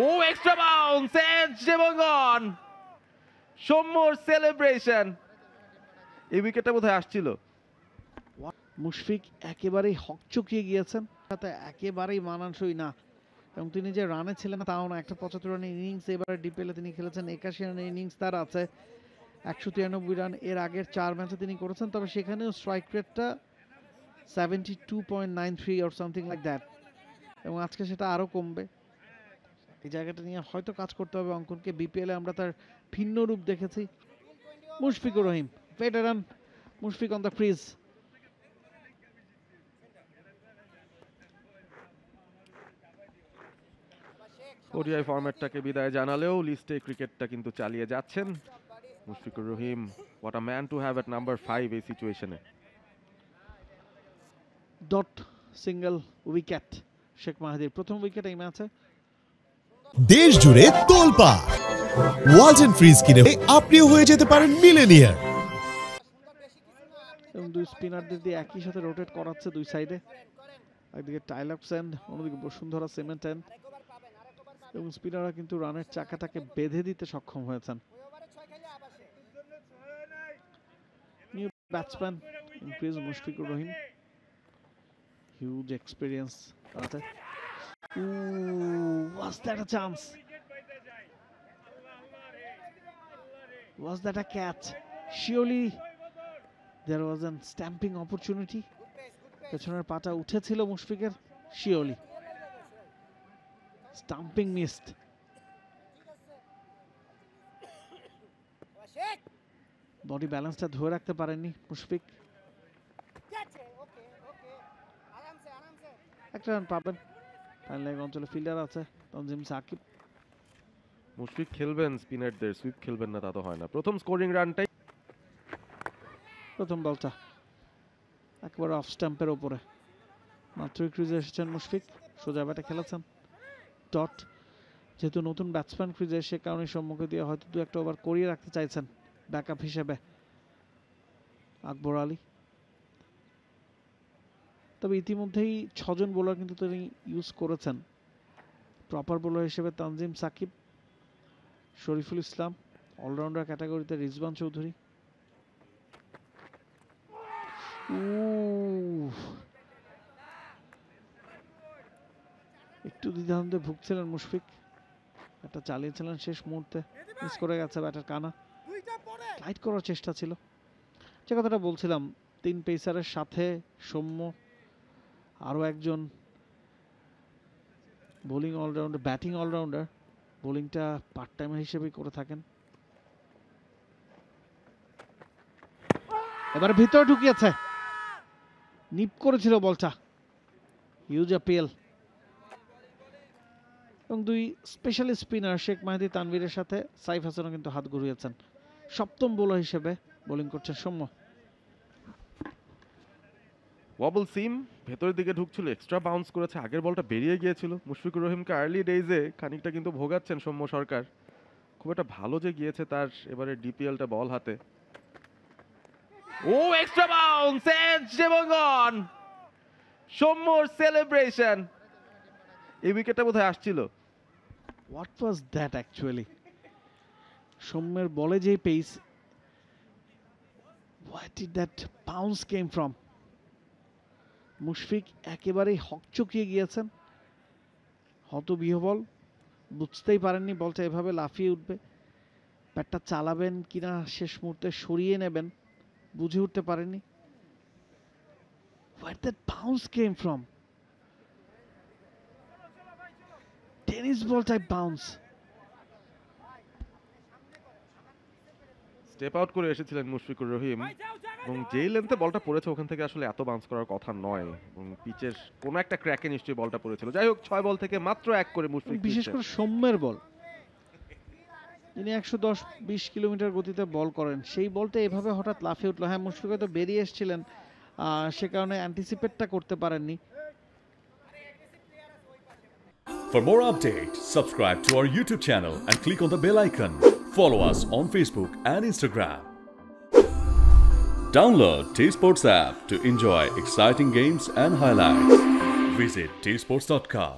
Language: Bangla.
ও এক্সট্রা বাউন্স, এজ এবং অন। সৌম্যর সেলিব্রেশন। এই উইকেটটা বোধহয় আসছিল। মুশফিক একেবারেই হকচকিয়ে গিয়েছেন, সাথে একেবারেই মানানসই না, এবং তিনি যে রানে ছিলেন তাও না। একটা 75 রানের ইনিংস এবারে ডিপিএলে তিনি খেলেছেন, 81 রানের ইনিংস তার আছে, 193 রান এর আগের 4 ম্যাচে তিনি করেছেন। তবে সেখানেও স্ট্রাইক রেটটা 72.93 অর সামথিং লাইক দ্যাট, এবং আজকে সেটা আরও কমবে। এই জায়গাটা নিয়ে হয়তো কাজ করতে হবে অঙ্কনকে। বিপিএলে আমরা তার ভিন্ন রূপ দেখেছি। Mushfiqur Rahim, veteran Mushfiq on the crease. ODI ফরম্যাটটাকে বিদায় জানালেও লিস্টে ক্রিকেটটা কিন্তু চালিয়ে যাচ্ছেন Mushfiqur Rahim. What a man to have at number 5 এই সিচুয়েশনে। ডট সিঙ্গেল উইকেট শেখ মাহাদির, প্রথম উইকেট এই ম্যাচে। দেশ জুড়ে তোলপা ওয়ালটন ফ্রিজ কিনে আপনিও হয়ে যেতে পারেন মিলেনিয়ার। এবং দুই স্পিনারদের দিয়ে একই সাথে রোটেট করাচ্ছে দুই সাইডে, একদিকে টাইলার সেন্ড, অন্যদিকে বসুন্ধরা সিমেন্টেন, এবং স্পিনাররা কিন্তু রানের চাকাটাকে বেঁধে দিতে সক্ষম হয়েছেন। New batsman increase Mushfiqur Rahim, huge experience আছে। Was that a chance? Was that a catch? Surely there was a stamping opportunity. পেছনের পাটা উঠেছিল মুশফিকের, শিওলি স্টাম্পিং মিসড। বডি ব্যালেন্সটা ধরে রাখতে পারেননি মুশফিক। একটা রান পাবেন, ফাইন লেগ অঞ্চলে ফিল্ডার আছে তানজিম সাকিব। মুশফিক খেলবেন স্পিনারদের, সুইপ খেলবেন না তা তো হয় না। প্রথম স্কোরিং রানটাই, প্রথম বলটা একবার অফ স্টাম্পের ওপরে, মাত্রই ক্রিজে এসেছেন মুশফিক, সোজা ব্যাটে খেলেছেন। ডট যেহেতু নতুন ব্যাটসম্যান ক্রিজে, সে কারণে সম্মুখে দিয়ে হয়তো দু একটা ওভার করিয়ে রাখতে চাইছেন ব্যাকআপ হিসেবে আকবর আলী। তবে ইতিমধ্যেই 6 জন বোলার কিন্তু তিনি ইউজ করেছেন। প্রপার বোলার হিসেবে তানজিম সাকিব, শরীফুল ইসলাম, অলরাউন্ডার ক্যাটাগরিতে রিজওয়ান চৌধুরী। একটু দ্বিধাদ্বন্দ্বে ভুগছিলেন মুশফিক, একটা চালিয়েছিলেন শেষ মুহূর্তে, মিস করে গেছে ব্যাটার কানা। লাইট করার চেষ্টা ছিল। যে কথাটা বলছিলাম, 3 পেসারের সাথে সৌম্য, আরও একজন বোলিং অলরাউন্ডার, ব্যাটিং অলরাউন্ডার, বোলিংটা পার্ট টাইমার হিসেবেই করে থাকেন। এবার ভিতরে ঢুকিয়েছে, নিপ করেছিল বলটা, হিউজ অ্যাপিল। এবং দুই স্পেশাল স্পিনার শেখ মাহিদি তানভীরের সাথে সাইফ হাসানও কিন্তু হাত ঘুরিয়েছেন। সপ্তম বোলার হিসেবে বোলিং করছেন সৌম্য। ওয়াবল সিম ভেতরের দিকে ঢুকছিল, এক্সট্রা বাউন্স করেছে, আগের বলটা বেরিয়ে গিয়েছিল। মুশফিকুর রহিমকে আর্লি ডেইজে খানিকটা কিন্তু ভোগাচ্ছেন সৌম্য সরকার। খুব একটা ভালো যে গিয়েছে তার এবারে ডিপিএলটা বল হাতে। ও এক্সট্রা বাউন্স, এজ এবং অন। সৌম্যর সেলিব্রেশন। এই উইকেটটা বোধহয় আসছিল। What was that actually? সৌম্যের বলে যে পেস, what did that bounce come from? Mushfiq একেবারেই হকচকিয়ে গিয়েছেন, হতবিহ্বল, বুঝতেই পারেননি বলটা এভাবে লাফিয়ে উঠবে। ব্যাটটা চালাবেন কিনা শেষ মুহূর্তে সরিয়ে নেবেন বুঝে উঠতে পারেননি। What that bounce come from? Tennis ball type bounce. Step out করে এসেছিলেন মুশফিকুর রহিম, এবং যেই লেন্থে বলটা পড়েছে ওখান থেকে আসলে এত বাউন্স করার কথা নয়, এবং পিচের কোনো একটা ক্র্যাকে নিশ্চয়ই বলটা পড়েছিল। যাই হোক, 6 বল থেকে মাত্র 1 করে মুশফিক। বিশেষ করে সৌম্যের বল, যিনি 110-20 কিলোমিটার গতিতে বল করেন, সেই বলটা এভাবে হঠাৎ লাফিয়ে উঠলো। হ্যাঁ, মুশফিক হয়তো বেরিয়ে এসেছিলেন, সে কারণে অ্যান্টিসিপেটটা করতে পারেননি। For more updates, subscribe to our YouTube channel and click on the bell icon. Follow us on Facebook and Instagram. Download T-Sports app to enjoy exciting games and highlights. Visit tsports.com.